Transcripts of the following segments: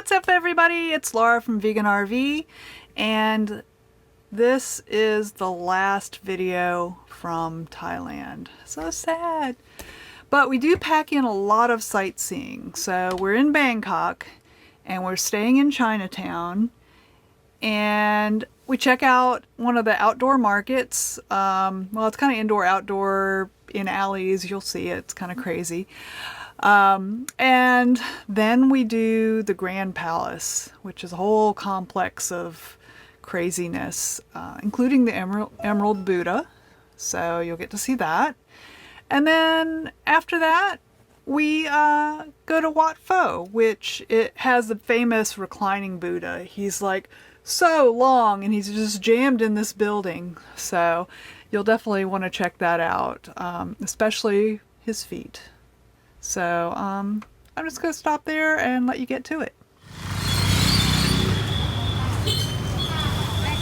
What's up, everybody? It's Laura from Vegan RV, and this is the last video from Thailand. So sad. But we do pack in a lot of sightseeing. So we're in Bangkok, and we're staying in Chinatown, and we check out one of the outdoor markets. Well, it's kind of indoor-outdoor in alleys. You'll see it. It's kind of crazy. And then we do the Grand Palace, which is a whole complex of craziness, including the Emerald Buddha. So you'll get to see that. And then after that, we go to Wat Pho, which it has the famous Reclining Buddha. He's like so long, and he's just jammed in this building. So you'll definitely want to check that out, especially his feet. So I'm just going to stop there and let you get to it.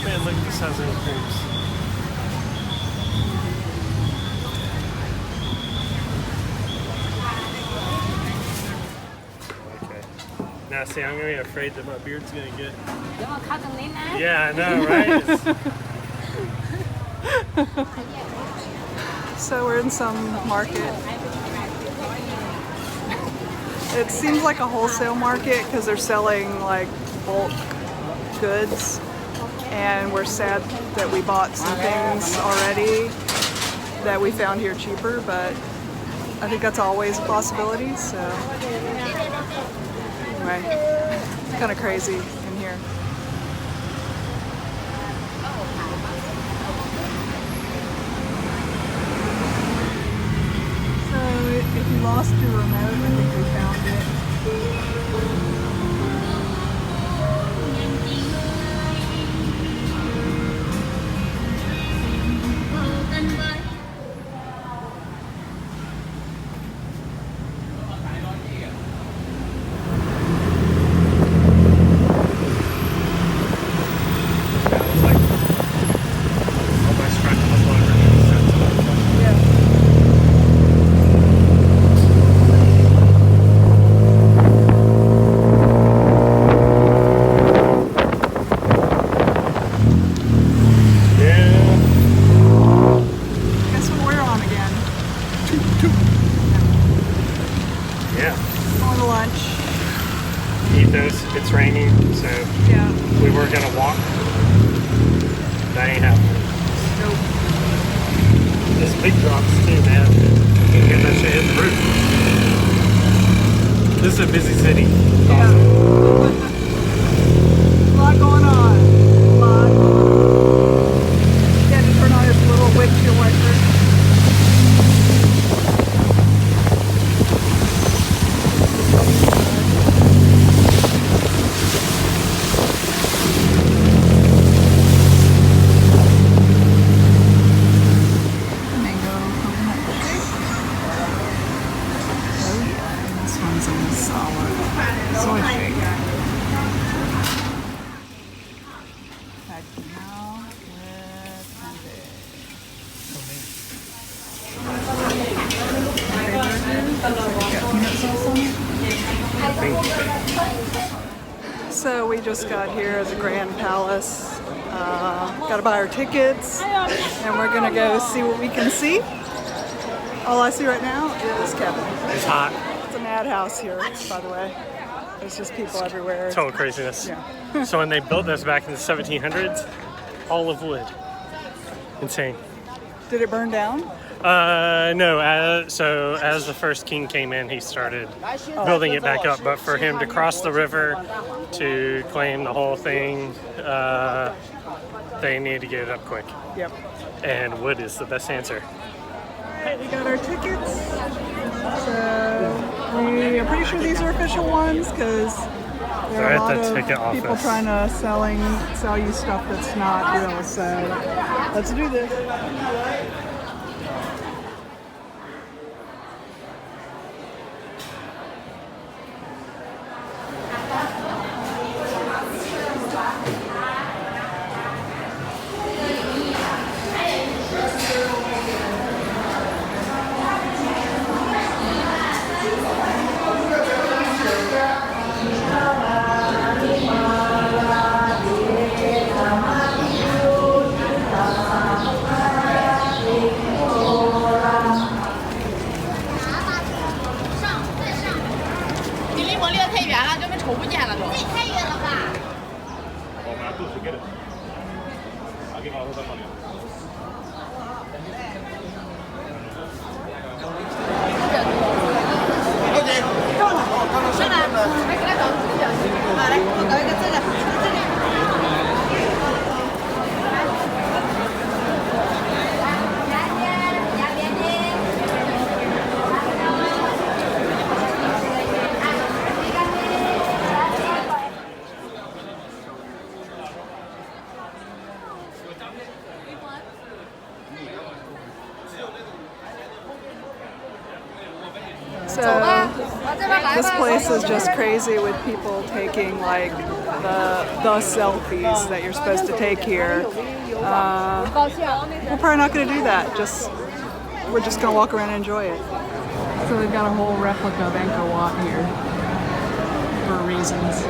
Man, look at this house in creeps. Okay. Now see, I'm going to be afraid that my beard's going to get... Yeah, I know, right? So we're in some market. It seems like a wholesale market because they're selling like bulk goods, and we're sad that we bought some things already that we found here cheaper, but I think that's always a possibility. So anyway, it's kind of crazy in here. If you lost your remote, I think we found it. Ethos, it's raining, so yeah, we were gonna walk. That ain't happening. Nope. There's big drops too, man. You can get that shit hit the roof. This is a busy city. It's awesome. A lot going on. A lot. Yeah, to turn on this little windshield wiper. So we just got here at the Grand Palace. Got to buy our tickets, and we're gonna go see what we can see. All I see right now is Kevin. It's hot. It's a madhouse here, by the way. There's just people everywhere. Total craziness. Yeah. So when they built this back in the 1700s, all of wood. Insane. Did it burn down? No. So as the first king came in, he started building it back up. But for him to cross the river to claim the whole thing, they needed to get it up quick. Yep. And wood is the best answer. We got our tickets. So I'm pretty sure these are official ones because there are a lot of people trying to sell you stuff that's not real. So let's do this. 离得太远了，就被瞅不见了都。这也太远了吧？我们肚子给的。上来，来给他搞个这个。好，来，给我搞一个这个，这个。So this place is just crazy with people taking like the selfies that you're supposed to take here. We're probably not going to do that. We're just going to walk around and enjoy it. So they've got a whole replica of Angkor Wat here for reasons,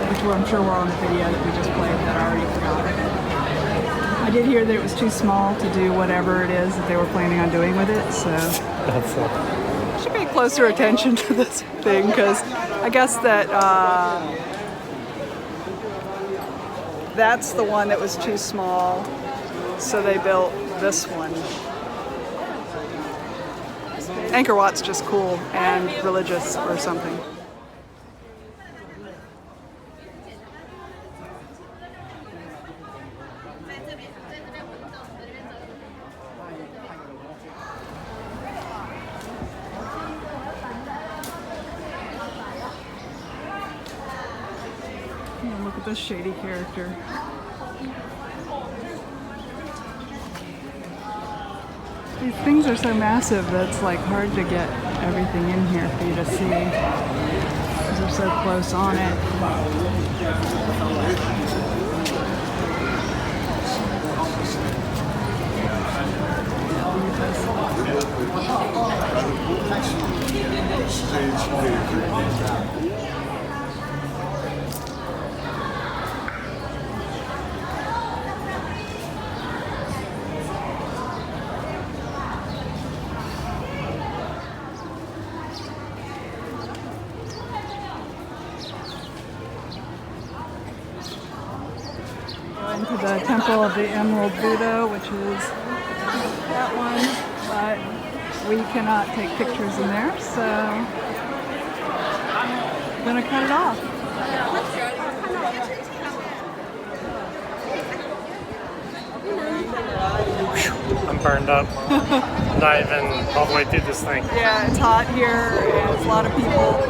which I'm sure were on the video that we just played that I already forgot. I did hear that it was too small to do whatever it is that they were planning on doing with it, so. That's Should pay closer attention to this thing because I guess that that's the one that was too small, so they built this one. Angkor Wat's just cool and religious or something. Look at this shady character. These things are so massive that it's like hard to get everything in here for you to see because they're so close on it. To the Temple of the Emerald Buddha, which is that one, but we cannot take pictures in there, so I'm gonna cut it off. I'm burned up. I'm not even all the way through this thing. Yeah, it's hot here, and it's a lot of people.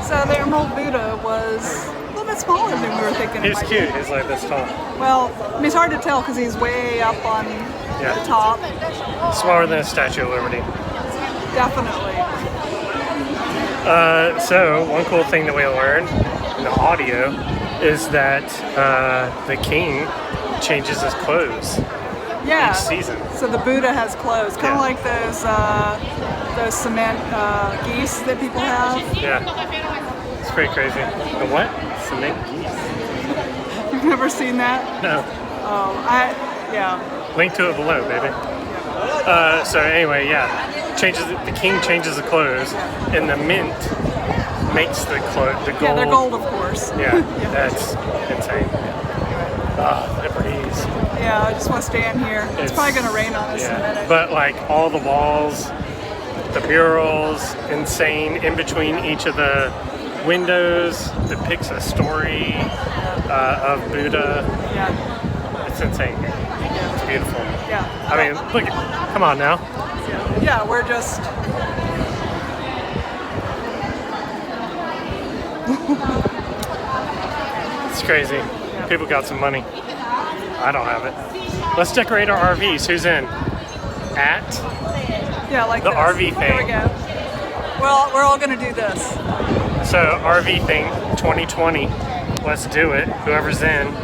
So the Emerald Buddha was a little bit smaller than we were thinking. He's cute. He's like this tall. Well, I mean, it's hard to tell because he's way up on the top. Smaller than a Statue of Liberty. Definitely. So one cool thing that we learned in the audio is that the king changes his clothes each season. So the Buddha has clothes, kind of like those cement geese that people have. Yeah, it's pretty crazy. The what? Cement geese? You've never seen that? No. Yeah. Link to it below, baby. So anyway, the king changes the clothes, and the mint makes the gold. Yeah, they're gold, of course. Yeah, that's insane. The breeze. Yeah, I just want to stand here. It's probably going to rain on us in a minute. But like all the walls, the murals, insane. In between each of the windows depicts a story of Buddha. Yeah. It's insane. It's beautiful. Yeah. I mean, look, come on now. Yeah, we're just... It's crazy. People got some money. I don't have it. Let's decorate our RVs. Who's in? Like the this. RV thing. There we go. Well, we're all going to do this. So RV thing 2020. Let's do it. Whoever's in.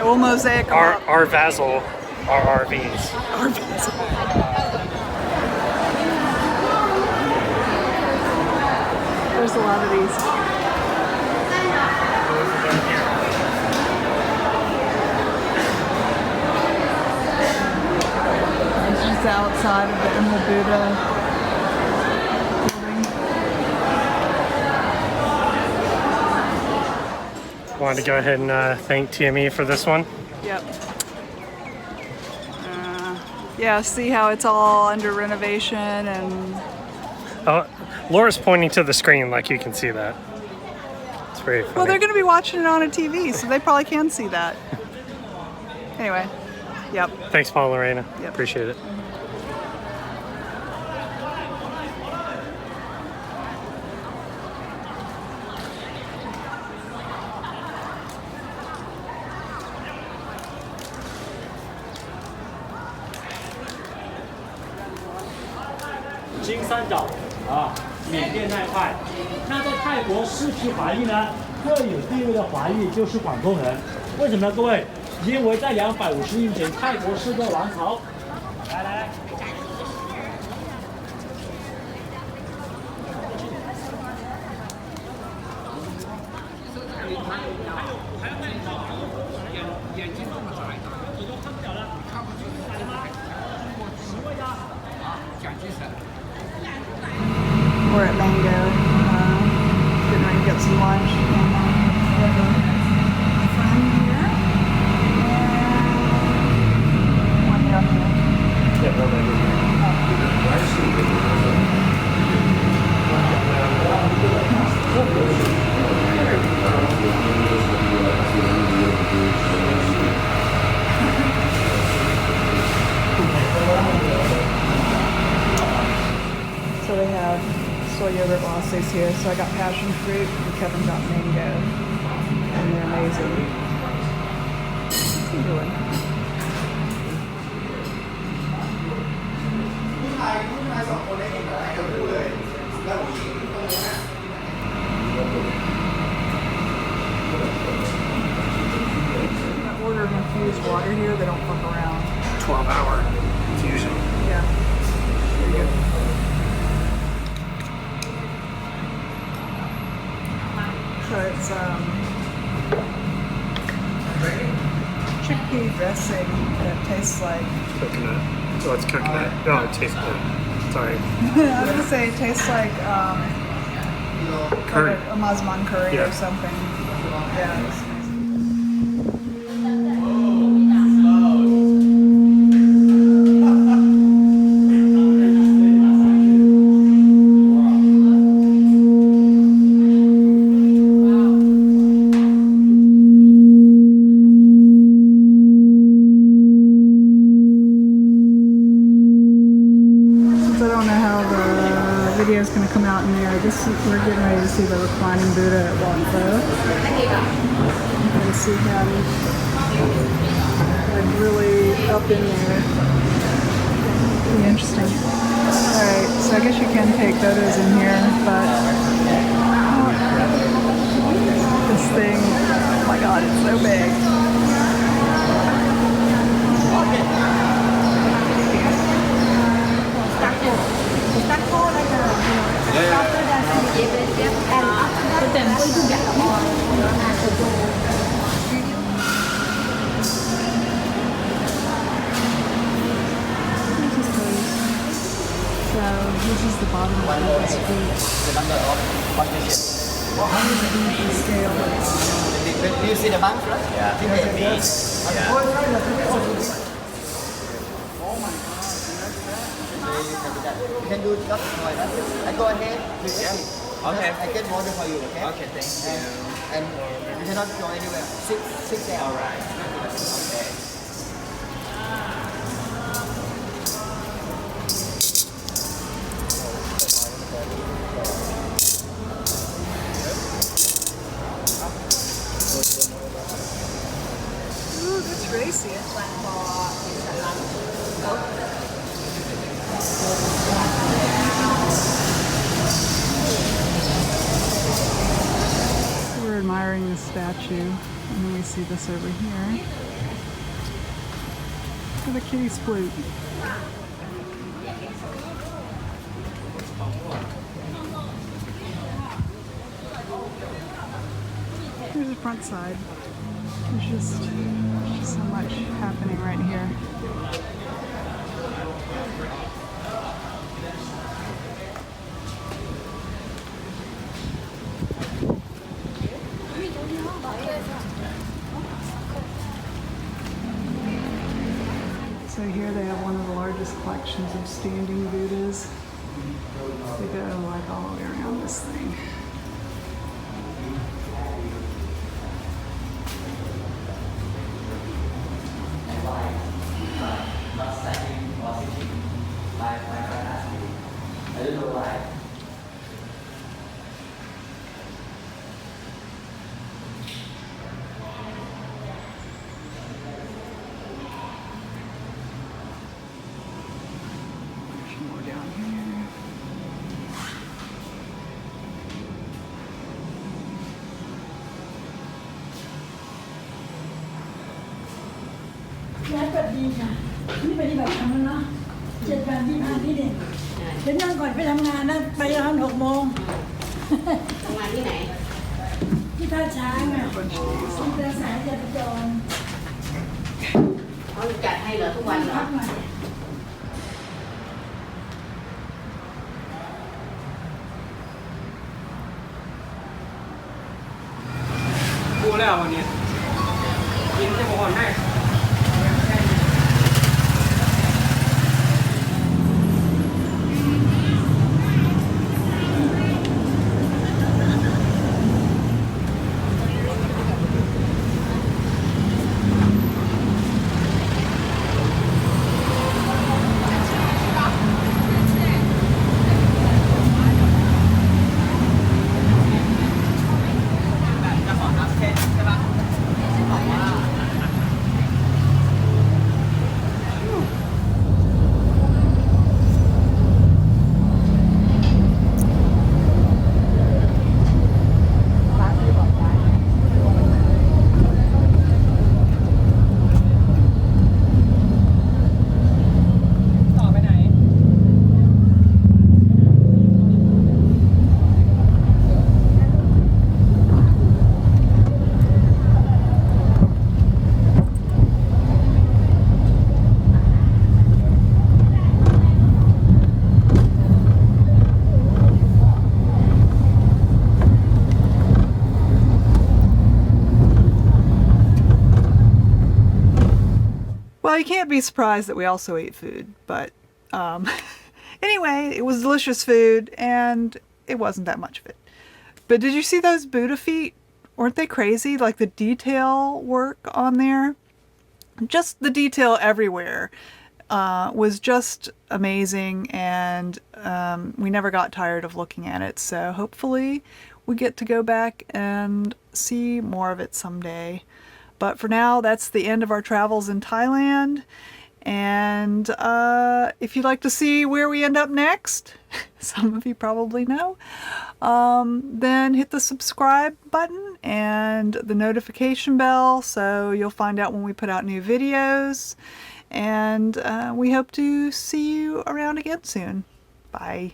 We'll mosaic our vassal, our RVs. Our vassal. There's a lot of these. This is outside of the Emerald Buddha building. wanted to go ahead and thank TME for this one. Yep. Yeah, see how it's all under renovation and... Oh, Laura's pointing to the screen like you can see that. It's very funny. Well, they're going to be watching it on a TV, so they probably can see that. Anyway, yep. Thanks, Paul, Lorena. Yep. Appreciate it.金三角啊，缅甸那块。那在泰国世袭华裔呢，最有地位的华裔就是广东人。为什么呢？各位，因为在250年前，泰国是个王朝。来来。We're at Mango, getting ready to get some lunch. And we have a friend here. And one down here. So they have soy yogurt lassis here. So I got passion fruit and Kevin got mango. And they're amazing. What's he doing? I ordered infused water here. They don't fuck around. 12-hour infusion. Yeah. Very good. So it's chickpea dressing that tastes like... Coconut. Oh, it's coconut. Oh, it tastes good. Sorry. I was going to say it tastes like Curry. a mazman curry Yeah. or something. Yeah. Is going to come out in there. We're getting ready to see the Reclining Buddha at Wat Pho. And see him like really up in there. Pretty interesting. Alright, so I guess you can take photos in here, but this thing, oh my god, it's so big. So this is the bottom of this fruit. Do you see the monks, right? Yeah. Yeah. You can do just like that. I go ahead. Okay. I get water for you, okay? Okay, thank you. And you cannot go anywhere. Sit there. All right. Okay. Ooh, that's racy. We're admiring the statue, and then we see this over here. Look at the kitty's flute. Here's the front side. There's just so much happening right here. So here they have one of the largest collections of standing Buddhas. They go like all the way around this thing. I don't know why. There's more down here.ย้ายปัดดีค่ะนี่ปฏิบัติธรรมแล้วเนาะ7 วันที่5ที่เด่นเดี๋ยวนั่งก่อนไปทำงานนะไปตอน6 โมง ทำงานที่ไหน ที่ท่าช้างอ่ะที่เดินสายจราจร เขาจัดให้เหรอทุกวันเหรอ พักหน่อย กูแล้ววันนี้กินจะบอกก่อนให้ Well, you can't be surprised that we also ate food, but anyway, it was delicious food and it wasn't that much of it. But did you see those Buddha feet? Weren't they crazy? Like the detail work on there? Just the detail everywhere was just amazing, and we never got tired of looking at it. So hopefully we get to go back and see more of it someday. But for now, that's the end of our travels in Thailand. And if you'd like to see where we end up next, some of you probably know, then hit the subscribe button and the notification bell so you'll find out when we put out new videos. And we hope to see you around again soon. Bye.